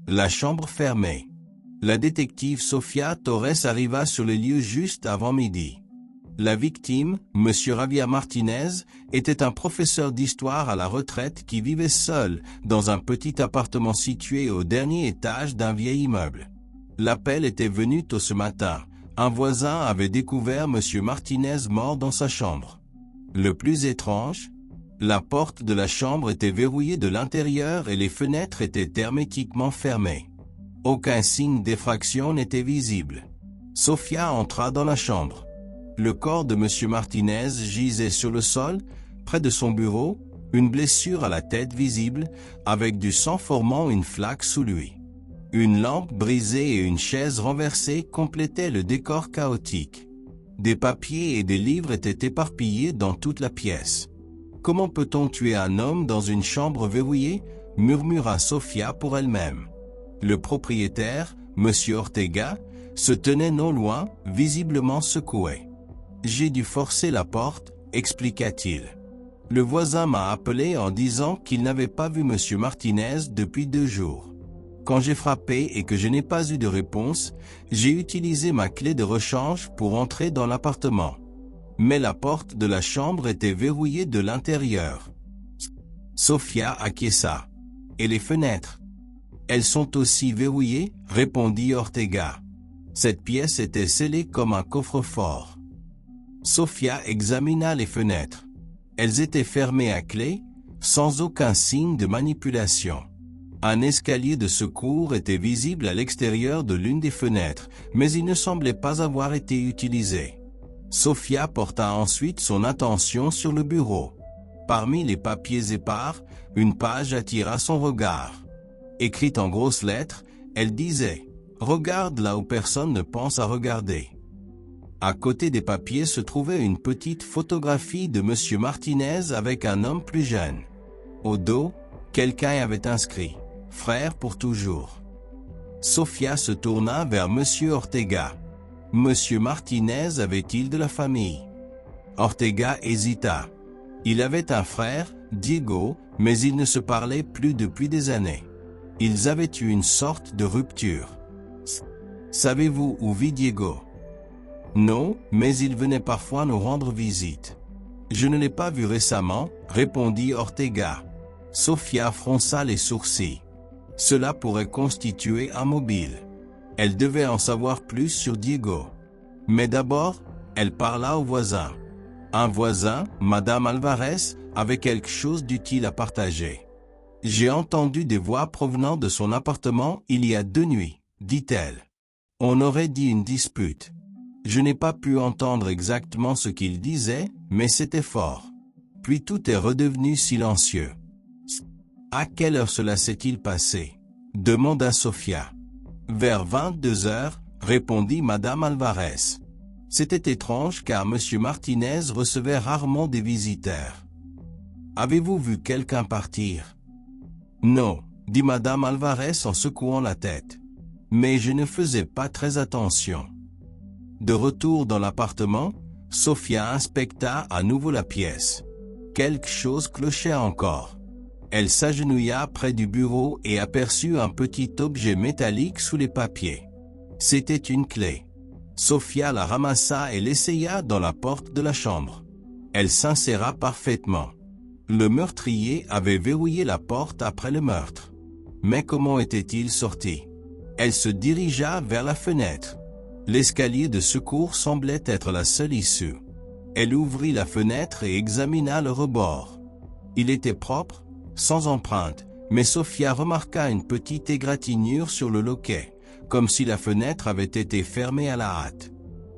La chambre fermée. La détective Sofia Torres arriva sur les lieux juste avant midi. La victime, M. Javier Martinez, était un professeur d'histoire à la retraite qui vivait seul dans un petit appartement situé au dernier étage d'un vieil immeuble. L'appel était venu tôt ce matin. Un voisin avait découvert M. Martinez mort dans sa chambre. Le plus étrange, la porte de la chambre était verrouillée de l'intérieur et les fenêtres étaient hermétiquement fermées. Aucun signe d'effraction n'était visible. Sofia entra dans la chambre. Le corps de M. Martinez gisait sur le sol, près de son bureau, une blessure à la tête visible, avec du sang formant une flaque sous lui. Une lampe brisée et une chaise renversée complétaient le décor chaotique. Des papiers et des livres étaient éparpillés dans toute la pièce. « Comment peut-on tuer un homme dans une chambre verrouillée ?» murmura Sofia pour elle-même. Le propriétaire, M. Ortega, se tenait non loin, visiblement secoué. « J'ai dû forcer la porte », expliqua-t-il. Le voisin m'a appelé en disant qu'il n'avait pas vu M. Martinez depuis 2 jours. Quand j'ai frappé et que je n'ai pas eu de réponse, j'ai utilisé ma clé de rechange pour entrer dans l'appartement. Mais la porte de la chambre était verrouillée de l'intérieur. Sofia acquiesça. « Et les fenêtres ? » « Elles sont aussi verrouillées, » répondit Ortega. Cette pièce était scellée comme un coffre-fort. Sofia examina les fenêtres. Elles étaient fermées à clé, sans aucun signe de manipulation. Un escalier de secours était visible à l'extérieur de l'une des fenêtres, mais il ne semblait pas avoir été utilisé. Sofia porta ensuite son attention sur le bureau. Parmi les papiers épars, une page attira son regard. Écrite en grosses lettres, elle disait « Regarde là où personne ne pense à regarder ». À côté des papiers se trouvait une petite photographie de M. Martinez avec un homme plus jeune. Au dos, quelqu'un avait inscrit « Frère pour toujours ». Sofia se tourna vers M. Ortega. « M. Martinez avait-il de la famille ?» Ortega hésita. Il avait un frère, Diego, mais ils ne se parlaient plus depuis des années. Ils avaient eu une sorte de rupture. « Savez-vous où vit Diego ?» « Non, mais il venait parfois nous rendre visite. »« Je ne l'ai pas vu récemment, » répondit Ortega. Sofia fronça les sourcils. Cela pourrait constituer un mobile. Elle devait en savoir plus sur Diego. Mais d'abord, elle parla au voisin. Un voisin, Madame Alvarez, avait quelque chose d'utile à partager. « J'ai entendu des voix provenant de son appartement il y a 2 nuits, » dit-elle. On aurait dit une dispute. Je n'ai pas pu entendre exactement ce qu'il disait, mais c'était fort. Puis tout est redevenu silencieux. « À quelle heure cela s'est-il passé ?» demanda Sofia. « Vers 22 heures, » répondit Madame Alvarez. C'était étrange car M. Martinez recevait rarement des visiteurs. « Avez-vous vu quelqu'un partir ?»« Non, » dit Madame Alvarez en secouant la tête. « Mais je ne faisais pas très attention. » De retour dans l'appartement, Sofia inspecta à nouveau la pièce. Quelque chose clochait encore. Elle s'agenouilla près du bureau et aperçut un petit objet métallique sous les papiers. C'était une clé. Sofia la ramassa et l'essaya dans la porte de la chambre. Elle s'inséra parfaitement. Le meurtrier avait verrouillé la porte après le meurtre. Mais comment était-il sorti? Elle se dirigea vers la fenêtre. L'escalier de secours semblait être la seule issue. Elle ouvrit la fenêtre et examina le rebord. Il était propre, sans empreinte, mais Sofia remarqua une petite égratignure sur le loquet, comme si la fenêtre avait été fermée à la hâte.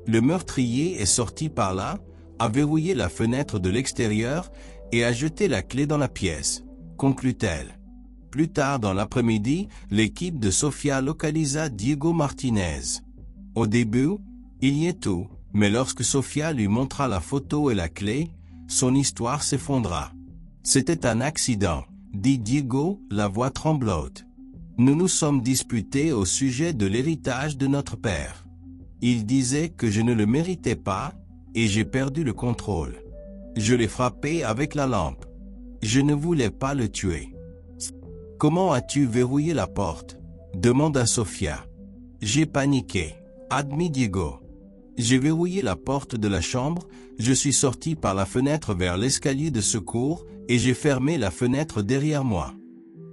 Le meurtrier est sorti par là, a verrouillé la fenêtre de l'extérieur et a jeté la clé dans la pièce, conclut-elle. Plus tard dans l'après-midi, l'équipe de Sofia localisa Diego Martinez. Au début, il y est tout, mais lorsque Sofia lui montra la photo et la clé, son histoire s'effondra. C'était un accident, dit Diego, la voix tremblante. Nous nous sommes disputés au sujet de l'héritage de notre père. Il disait que je ne le méritais pas, et j'ai perdu le contrôle. Je l'ai frappé avec la lampe. Je ne voulais pas le tuer. Comment as-tu verrouillé la porte? demanda Sofia. J'ai paniqué, admit Diego. J'ai verrouillé la porte de la chambre, je suis sorti par la fenêtre vers l'escalier de secours et j'ai fermé la fenêtre derrière moi.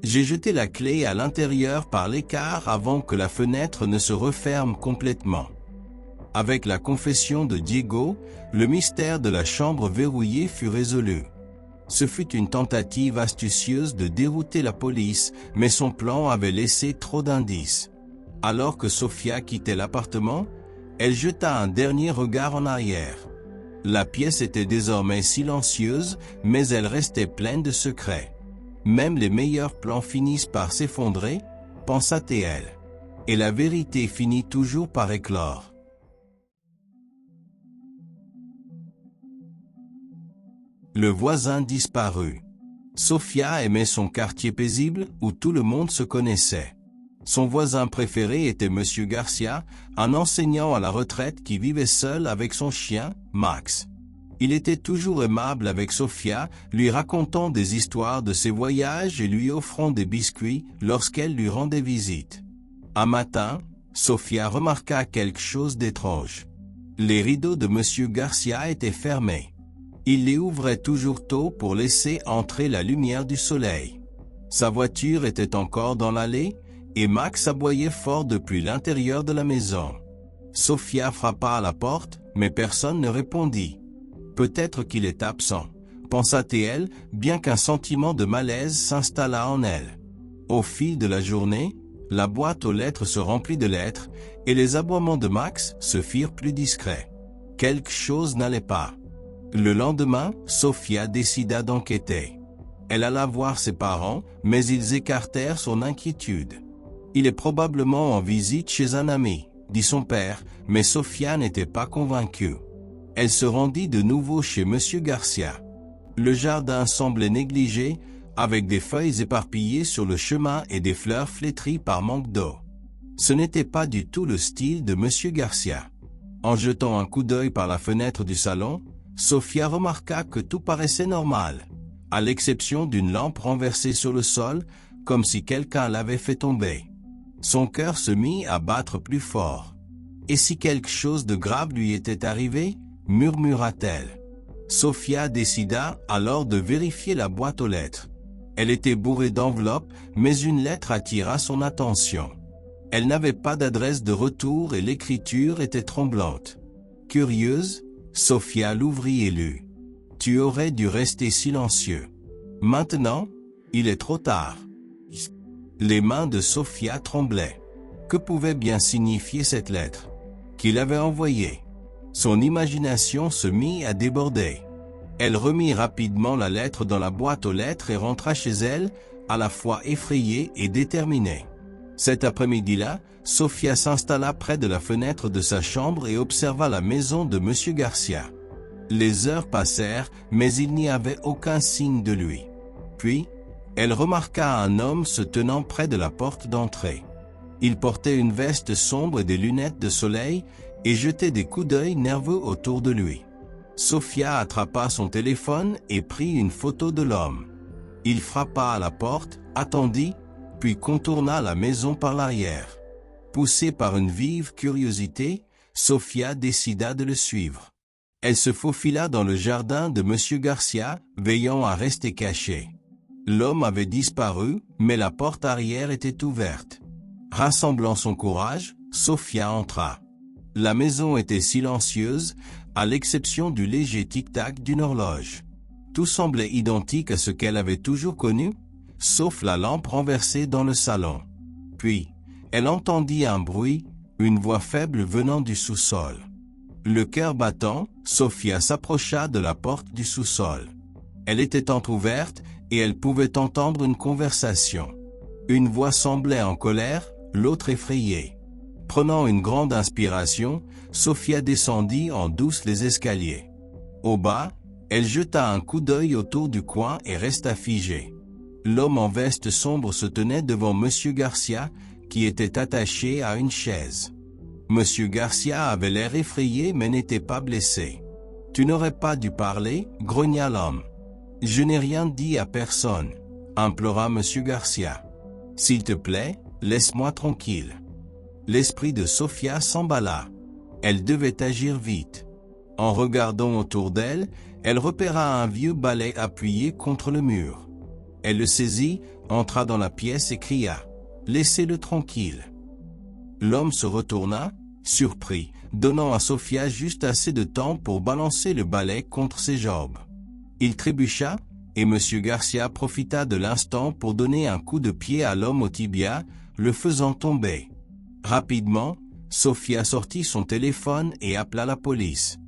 J'ai jeté la clé à l'intérieur par l'écart avant que la fenêtre ne se referme complètement. Avec la confession de Diego, le mystère de la chambre verrouillée fut résolu. Ce fut une tentative astucieuse de dérouter la police, mais son plan avait laissé trop d'indices. Alors que Sofia quittait l'appartement, elle jeta un dernier regard en arrière. La pièce était désormais silencieuse, mais elle restait pleine de secrets. Même les meilleurs plans finissent par s'effondrer, pensa-t-elle. Et la vérité finit toujours par éclore. Le voisin disparu. Sofia aimait son quartier paisible où tout le monde se connaissait. Son voisin préféré était Monsieur Garcia, un enseignant à la retraite qui vivait seul avec son chien, Max. Il était toujours aimable avec Sofia, lui racontant des histoires de ses voyages et lui offrant des biscuits lorsqu'elle lui rendait visite. Un matin, Sofia remarqua quelque chose d'étrange. Les rideaux de Monsieur Garcia étaient fermés. Il les ouvrait toujours tôt pour laisser entrer la lumière du soleil. Sa voiture était encore dans l'allée, et Max aboyait fort depuis l'intérieur de la maison. Sofia frappa à la porte, mais personne ne répondit. Peut-être qu'il est absent, pensa-t-elle, bien qu'un sentiment de malaise s'installa en elle. Au fil de la journée, la boîte aux lettres se remplit de lettres, et les aboiements de Max se firent plus discrets. Quelque chose n'allait pas. Le lendemain, Sofia décida d'enquêter. Elle alla voir ses parents, mais ils écartèrent son inquiétude. Il est probablement en visite chez un ami, dit son père, mais Sofia n'était pas convaincue. Elle se rendit de nouveau chez Monsieur Garcia. Le jardin semblait négligé, avec des feuilles éparpillées sur le chemin et des fleurs flétries par manque d'eau. Ce n'était pas du tout le style de Monsieur Garcia. En jetant un coup d'œil par la fenêtre du salon, Sofia remarqua que tout paraissait normal, à l'exception d'une lampe renversée sur le sol, comme si quelqu'un l'avait fait tomber. Son cœur se mit à battre plus fort. Et si quelque chose de grave lui était arrivé, murmura-t-elle. Sofia décida alors de vérifier la boîte aux lettres. Elle était bourrée d'enveloppes, mais une lettre attira son attention. Elle n'avait pas d'adresse de retour et l'écriture était tremblante. Curieuse, Sofia l'ouvrit et lut. « Tu aurais dû rester silencieux. Maintenant, il est trop tard. » Les mains de Sofia tremblaient. Que pouvait bien signifier cette lettre? Qu'il avait envoyée? Son imagination se mit à déborder. Elle remit rapidement la lettre dans la boîte aux lettres et rentra chez elle, à la fois effrayée et déterminée. Cet après-midi-là, Sofia s'installa près de la fenêtre de sa chambre et observa la maison de Monsieur Garcia. Les heures passèrent, mais il n'y avait aucun signe de lui. Puis, elle remarqua un homme se tenant près de la porte d'entrée. Il portait une veste sombre et des lunettes de soleil et jetait des coups d'œil nerveux autour de lui. Sofia attrapa son téléphone et prit une photo de l'homme. Il frappa à la porte, attendit, puis contourna la maison par l'arrière. Poussée par une vive curiosité, Sofia décida de le suivre. Elle se faufila dans le jardin de Monsieur Garcia, veillant à rester cachée. L'homme avait disparu, mais la porte arrière était ouverte. Rassemblant son courage, Sofia entra. La maison était silencieuse, à l'exception du léger tic-tac d'une horloge. Tout semblait identique à ce qu'elle avait toujours connu, sauf la lampe renversée dans le salon. Puis, elle entendit un bruit, une voix faible venant du sous-sol. Le cœur battant, Sofia s'approcha de la porte du sous-sol. Elle était entr'ouverte et elle pouvait entendre une conversation. Une voix semblait en colère, l'autre effrayée. Prenant une grande inspiration, Sofia descendit en douce les escaliers. Au bas, elle jeta un coup d'œil autour du coin et resta figée. L'homme en veste sombre se tenait devant Monsieur Garcia, qui était attaché à une chaise. Monsieur Garcia avait l'air effrayé mais n'était pas blessé. « Tu n'aurais pas dû parler » grogna l'homme. « Je n'ai rien dit à personne » implora Monsieur Garcia. « S'il te plaît, Laisse-moi tranquille. » L'esprit de Sophia s'emballa. Elle devait agir vite. En regardant autour d'elle, elle repéra un vieux balai appuyé contre le mur. Elle le saisit, entra dans la pièce et cria « Laissez-le tranquille !» L'homme se retourna, surpris, donnant à Sophia juste assez de temps pour balancer le balai contre ses jambes. Il trébucha, et M. Garcia profita de l'instant pour donner un coup de pied à l'homme au tibia, le faisant tomber. Rapidement, Sophia sortit son téléphone et appela la police.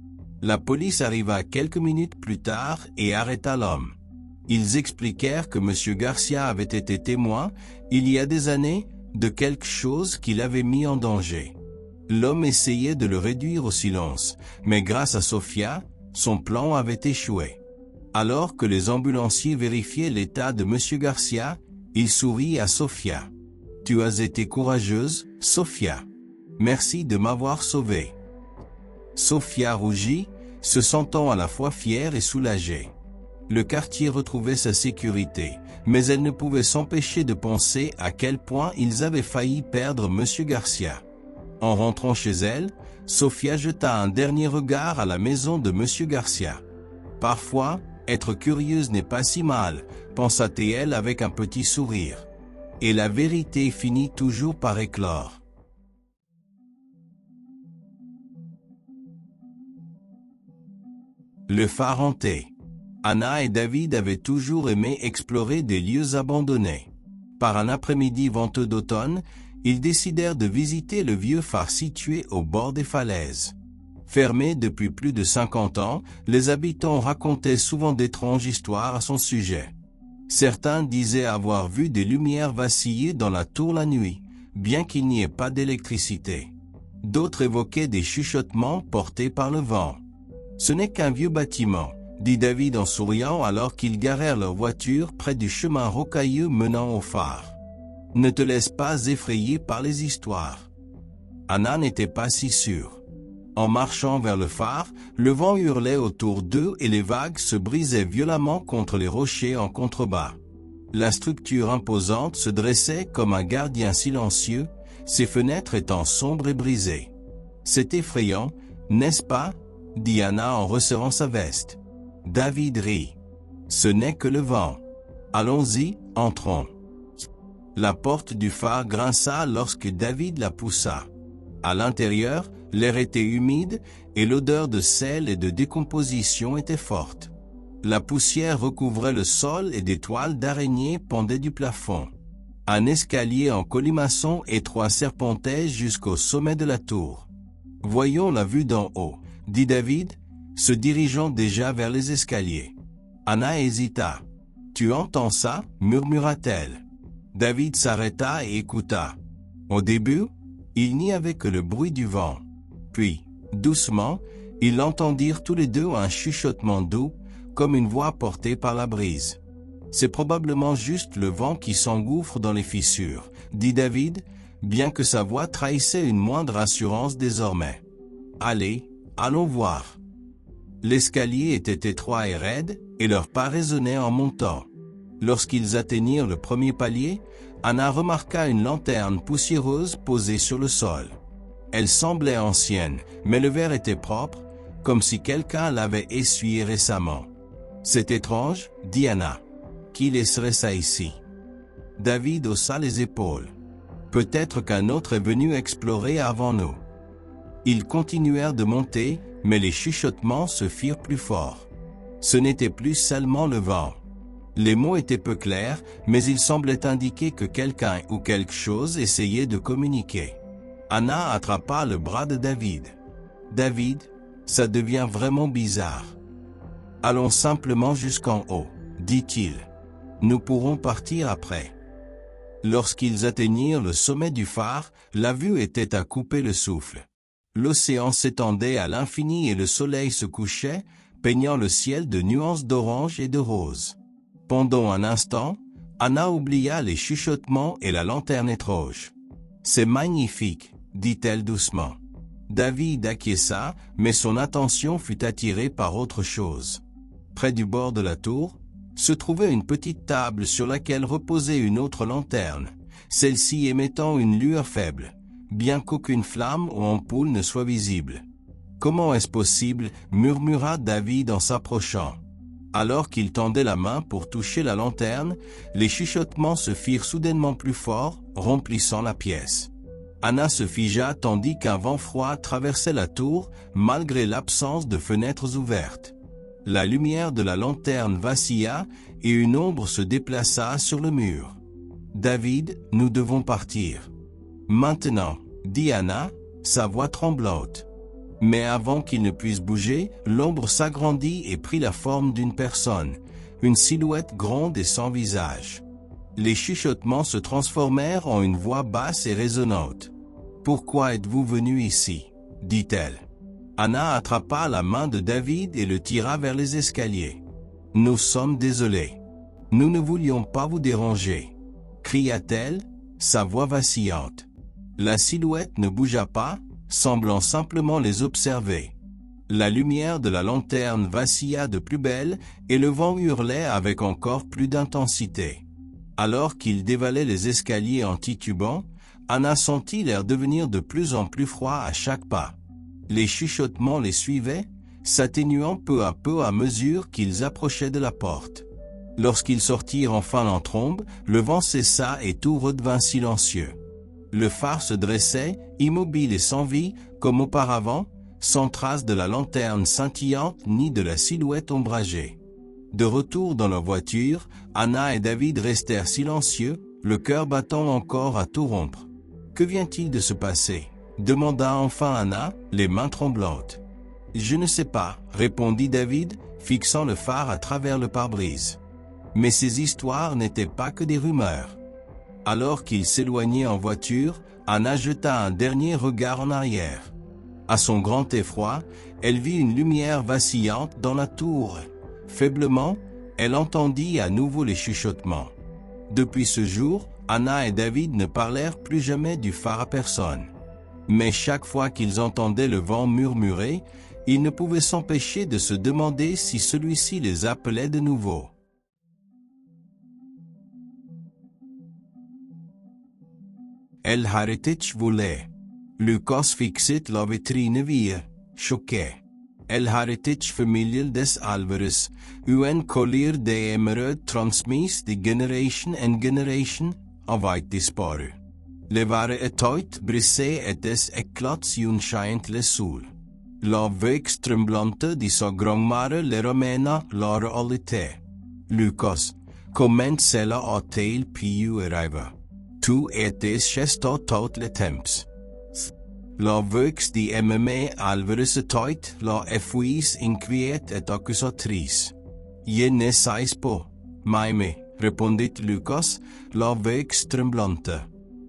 La police arriva quelques minutes plus tard et arrêta l'homme. Ils expliquèrent que M. Garcia avait été témoin, il y a des années, de quelque chose qui l'avait mis en danger. L'homme essayait de le réduire au silence, mais grâce à Sophia, son plan avait échoué. Alors que les ambulanciers vérifiaient l'état de M. Garcia, il sourit à Sophia. « Tu as été courageuse, Sophia. Merci de m'avoir sauvée. » Sophia rougit, se sentant à la fois fière et soulagée. Le quartier retrouvait sa sécurité, mais elle ne pouvait s'empêcher de penser à quel point ils avaient failli perdre M. Garcia. En rentrant chez elle, Sophia jeta un dernier regard à la maison de M. Garcia. Parfois, être curieuse n'est pas si mal, pensa-t-elle avec un petit sourire. Et la vérité finit toujours par éclore. Le phare hanté. Anna et David avaient toujours aimé explorer des lieux abandonnés. Par un après-midi venteux d'automne, ils décidèrent de visiter le vieux phare situé au bord des falaises. Fermé depuis plus de 50 ans, les habitants racontaient souvent d'étranges histoires à son sujet. Certains disaient avoir vu des lumières vaciller dans la tour la nuit, bien qu'il n'y ait pas d'électricité. D'autres évoquaient des chuchotements portés par le vent. « Ce n'est qu'un vieux bâtiment », dit David en souriant alors qu'ils garèrent leur voiture près du chemin rocailleux menant au phare. « Ne te laisse pas effrayer par les histoires. » Anna n'était pas si sûre. En marchant vers le phare, le vent hurlait autour d'eux et les vagues se brisaient violemment contre les rochers en contrebas. La structure imposante se dressait comme un gardien silencieux, ses fenêtres étant sombres et brisées. « C'est effrayant, n'est-ce pas ?» dit Anna en resserrant sa veste. David rit. « Ce n'est que le vent. Allons-y, entrons. » La porte du phare grinça lorsque David la poussa. À l'intérieur, l'air était humide et l'odeur de sel et de décomposition était forte. La poussière recouvrait le sol et des toiles d'araignée pendaient du plafond. Un escalier en colimaçon étroit serpentait jusqu'au sommet de la tour. « Voyons la vue d'en haut », dit David, se dirigeant déjà vers les escaliers. Anna hésita. « Tu entends ça ?» murmura-t-elle. David s'arrêta et écouta. Au début, il n'y avait que le bruit du vent. Puis, doucement, ils entendirent tous les deux un chuchotement doux, comme une voix portée par la brise. « C'est probablement juste le vent qui s'engouffre dans les fissures, » dit David, bien que sa voix trahissait une moindre assurance désormais. « Allez, allons voir. » L'escalier était étroit et raide, et leurs pas résonnaient en montant. Lorsqu'ils atteignirent le premier palier, Anna remarqua une lanterne poussiéreuse posée sur le sol. Elle semblait ancienne, mais le verre était propre, comme si quelqu'un l'avait essuyé récemment. « C'est étrange, » dit Anna. « Qui laisserait ça ici ?» David haussa les épaules. « Peut-être qu'un autre est venu explorer avant nous. » Ils continuèrent de monter, mais les chuchotements se firent plus forts. Ce n'était plus seulement le vent. Les mots étaient peu clairs, mais ils semblaient indiquer que quelqu'un ou quelque chose essayait de communiquer. Anna attrapa le bras de David. « David, ça devient vraiment bizarre. Allons simplement jusqu'en haut, » dit-il. « Nous pourrons partir après. » Lorsqu'ils atteignirent le sommet du phare, la vue était à couper le souffle. L'océan s'étendait à l'infini et le soleil se couchait, peignant le ciel de nuances d'orange et de rose. Pendant un instant, Anna oublia les chuchotements et la lanterne étrange. « C'est magnifique, » dit-elle doucement. David acquiesça, mais son attention fut attirée par autre chose. Près du bord de la tour, se trouvait une petite table sur laquelle reposait une autre lanterne. celle-ci émettant une lueur faible, bien qu'aucune flamme ou ampoule ne soit visible. « Comment est-ce possible ?» murmura David en s'approchant. Alors qu'il tendait la main pour toucher la lanterne, les chuchotements se firent soudainement plus forts, remplissant la pièce. Anna se figea tandis qu'un vent froid traversait la tour, malgré l'absence de fenêtres ouvertes. La lumière de la lanterne vacilla et une ombre se déplaça sur le mur. « David, nous devons partir. »« Maintenant, » dit Anna, sa voix tremblante. Mais avant qu'il ne puisse bouger, l'ombre s'agrandit et prit la forme d'une personne, une silhouette grande et sans visage. Les chuchotements se transformèrent en une voix basse et résonnante. « Pourquoi êtes-vous venu ici ?» dit-elle. Anna attrapa la main de David et le tira vers les escaliers. « Nous sommes désolés. Nous ne voulions pas vous déranger, » cria-t-elle, sa voix vacillante. La silhouette ne bougea pas, semblant simplement les observer. La lumière de la lanterne vacilla de plus belle et le vent hurlait avec encore plus d'intensité. Alors qu'il dévalait les escaliers en titubant, Anna sentit l'air devenir de plus en plus froid à chaque pas. Les chuchotements les suivaient, s'atténuant peu à mesure qu'ils approchaient de la porte. Lorsqu'ils sortirent enfin l'entr'ombe, le vent cessa et tout redevint silencieux. Le phare se dressait, immobile et sans vie, comme auparavant, sans trace de la lanterne scintillante ni de la silhouette ombragée. De retour dans leur voiture, Anna et David restèrent silencieux, le cœur battant encore à tout rompre. « Que vient-il de se passer ?» demanda enfin Anna, les mains tremblantes. « Je ne sais pas, » répondit David, fixant le phare à travers le pare-brise. Mais ces histoires n'étaient pas que des rumeurs. Alors qu'ils s'éloignaient en voiture, Anna jeta un dernier regard en arrière. À son grand effroi, elle vit une lumière vacillante dans la tour. Faiblement, elle entendit à nouveau les chuchotements. Depuis ce jour, Anna et David ne parlèrent plus jamais du phare à personne. Mais chaque fois qu'ils entendaient le vent murmurer, ils ne pouvaient s'empêcher de se demander si celui-ci les appelait de nouveau. El Heritage voulait. Lukas fixit la vitrine via, choqué. El Heritage familie des Alvarez, un collier de emerald transmis de generation en generation, avait disparu. Le vare etoit brisé et des éclats unscheint le sol. La vex tremblante di sa grandmare le romena la réalité. Lukas, comment cela a-t-il pu arriver? Tu étais chesta tout le temps. La vex di MMA Alvarez etoit la effuis inquiète et accusatrice. Je ne sais pas, maime, répondit Lukas, la vex tremblante.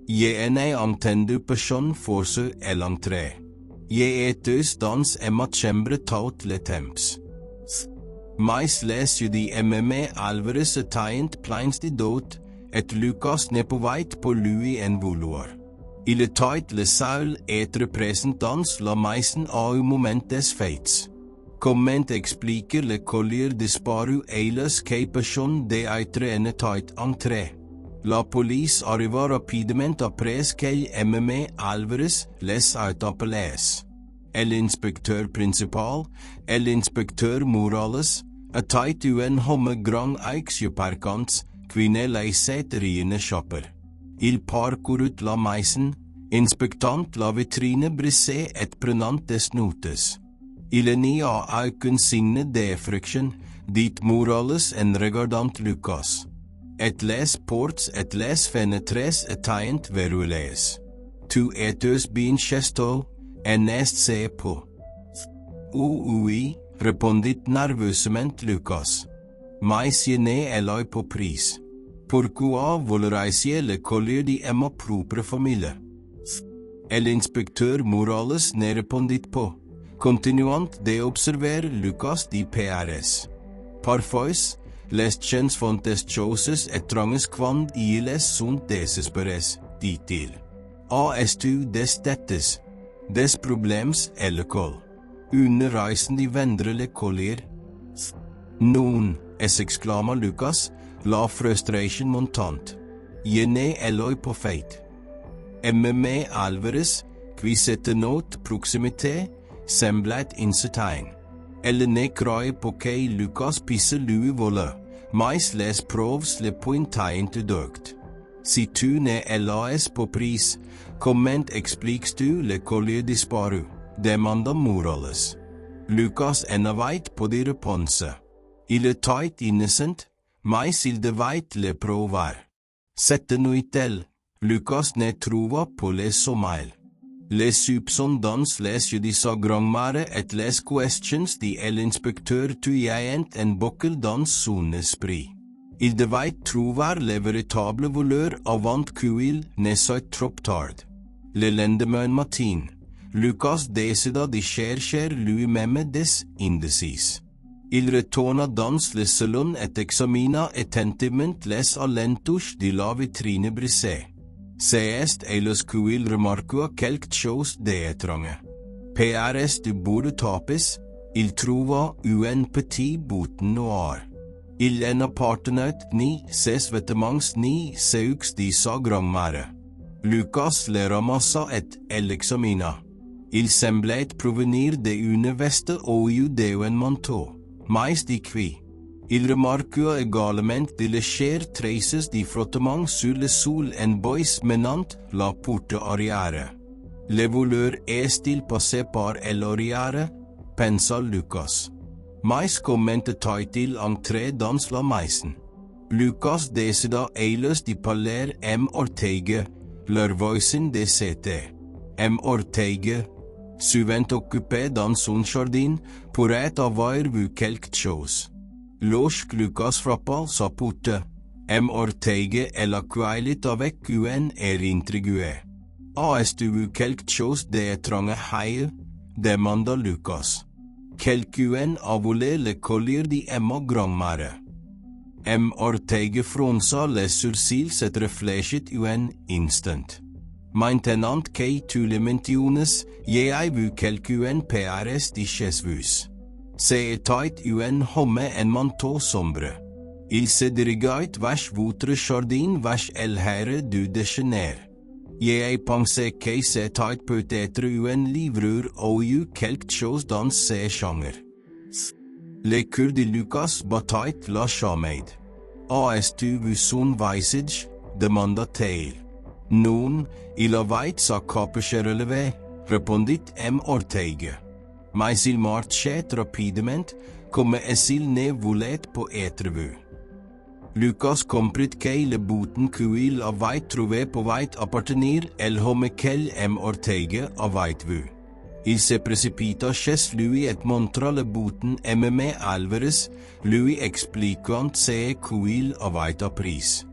Je n'ai entendu personne force à l'entrée. Je étais dans ma chambre tout le temps. Mais les di MMA Alvarez etaient pleins de doute, et Lukas ne pouvait pas lui en vouloir. Il était le seul être présent dans la maison au moment des fêtes. Comment expliquer le collier disparu et les que personne d'être en était entré? La police arriva rapidement après que MMA Alvarez les ait appelés. L'inspecteur principal, l'inspecteur Morales, était un homme grand exuperant, qui ne laissait rien échapper. Il parcourut la maison, inspectant la vitrine brisée et prenant des notes. Il n'y a aucun signe d'effraction, dit Morales en regardant Lukas. Et les portes et les fenêtres étaient verrouillées. Tu étais bien chesto, et n'est-ce pas? Oui, répondit nerveusement Lukas. Mais je n'ai l'œil pas pris. Pourquoi volerais-je le collier de ma propre famille? L'inspecteur Morales ne répondit pas, continuant d'observer Lukas de PRS. Parfois, les gens font des choses étranges quand ils sont désespérés, dit-il. As-tu des dettes, des problèmes à l'école? Une raison de vendre le collier? Non, s'exclama Lukas, la frustration montante. Jene Eloi på feit. MMA Alvarez, qui sette not proximité, semblat insetegn. Eller ne kroi på kei Lucas pisse lui volle, mais les proves le pointain til døgt. Si tu ne LAS på pris, comment expliques tu le collier disparu, demanda Morales. Lucas enavait på de reponse. Il était innocent, mais il devait le provar. Sette nuitel, Lucas ne trouva på les somail. Les soupçons dans les judisa grangmare et les questions de l'inspecteur tuyent en bokkel dans son esprit. Il devait trouver le véritable voleur avant qu'il ne soit trop tard. Le lendemain matin, Lucas décida de chercher lui-même des indices. Il retourna dans le salon et examina attentivement les alentours de la vitrine brisée. C'est alors qu'il remarqua quelque chose d'étrange. PRS du bout de tapis, il trouva un petit bouton noir. Il n'appartenait ni ses vêtements ni seux de sa grand-mère. Lucas le ramassa et l'examina. Il semblait provenir d'une veste ou d'un manteau, mais de qui. Il remarqua également de légères traces de frottement sur le sol en bois menant la porte arrière. Le voleur est-il passé par l'arrière, pensa Lucas. Mais comment était-il entré dans la maison? Lucas décida alors de parler M. Ortega, leur voisin de CT. M. Ortega, souvent occupé dans son jardin, pourrait avoir vu quelque chose. Lorsque Lucas frappa sa porte, M. Ortega l'accueillit avec un air intrigué. As-tu vu quelque chose d'étrange hier? Demanda Lucas. Quelqu'un a volé le collier de Emma grand-mère. M. Ortega fronça les sourcils et réfléchit un instant. Maintenant que tu le mentionnes, j'ai vu quelqu'un PRS de chez vous. C'était un homme en manteau sombre. Il se dirigeait vers votre jardin vers el herre du déjeuner. J'ai pensé que c'était peut-être un livreur ou quelque chose dans ce genre. Le cœur de Lucas battait la chamade. As-tu vu son visage? Demanda-t-il. Non, il avait sa capuche relevée, répondit M. Ortega. Mais il marchait rapidement, comme s'il ne voulait pas être vu. Lucas comprit que le bouton qu'il avait trouvé pouvait appartenir à l'homme qu'elle M. Ortega avait vu. Il se précipita chez lui et montra le bouton MMA Alvarez, lui expliquant ce qu'il avait appris.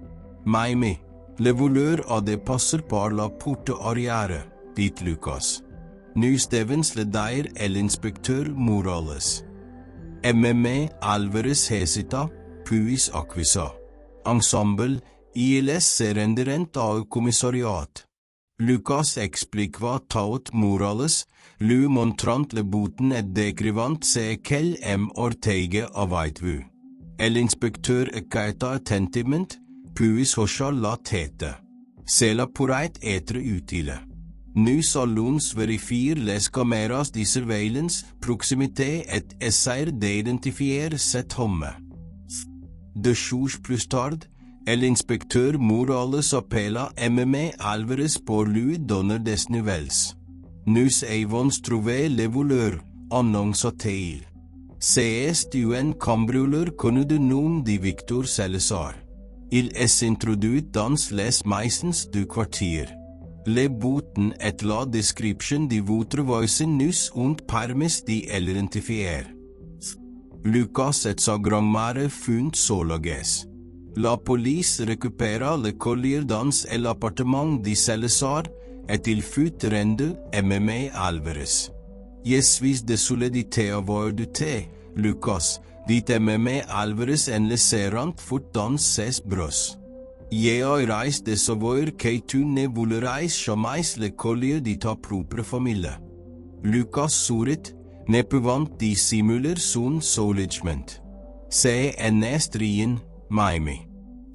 Mais, le voleur a dépassé par la porte arrière, dit Lucas. Nous devons le dire à l'inspecteur Morales. MMA Alvarez hésita, puis acquiesça. Ensemble, ils se rendirent au commissariat. Lucas expliqua tout Morales, lui montrant le bouton et décrivant ce qu'elle M. Ortega avait vu. L'inspecteur écouta attentivement, puis hocha la tête. Cela pourrait être utile. Nous allons vérifier les caméras de surveillance, proximité et essayer d'identifier cet homme. 2 jours plus tard, l'inspecteur Morales appela MMA Alvarez pour lui donner des nouvelles. Nous avons trouvé le voleur, annonça-t-il. C'est un cambrioleur connu du nom de Victor Salazar. Il est introduit dans les maisons du quartier. Le bouton et la description de votre voisin nous ont permis d'identifier. Lucas et sa grand-mère furent soulages. La police récupéra le collier dans l'appartement de Salazar et il fut rendu à MMA Alvarez. Je suis désolé de t'avoir douté, Lucas, dit MMA Alvarez en le serrant fort dans ses bras. J'ai hâte de savoir que tu ne voudrais jamais le collier de ta propre famille. Lucas sourit, ne pouvant dissimuler son soulagement. C'est un rien, Mimi.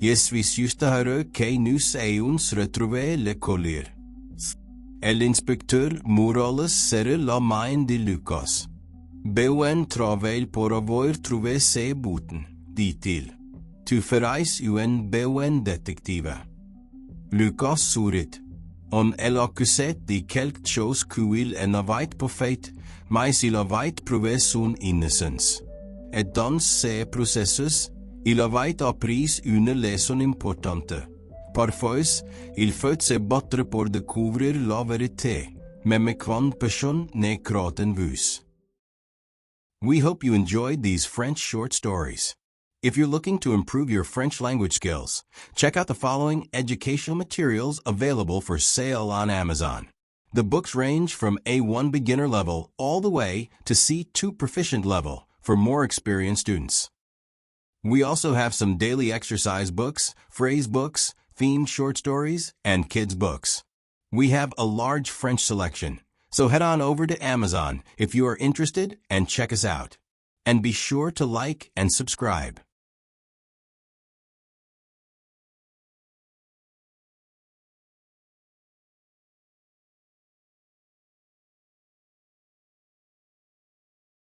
Je suis juste heureux que nous ayons retrouvé le collier. Et l'inspecteur Morales serra la main de Lucas. Beuen travail pour avoir trouvé ces boutons, dit-il. Tu ferais une beuen détective. Lucas sourit. On l'accusait de quelque chose qu'il n'avait pas fait, mais il avait prouvé son innocence. Et dans ce processus, il avait appris une leçon importante. Parfois, il faut se battre pour découvrir la vérité, même quand personne ne croit en vous. We hope you enjoyed these French short stories. If you're looking to improve your French language skills, check out the following educational materials available for sale on Amazon. The books range from A1 beginner level all the way to C2 proficient level for more experienced students. We also have some daily exercise books, phrase books, themed short stories, and kids books. We have a large French selection, so head on over to Amazon if you are interested and check us out. And be sure to like and subscribe.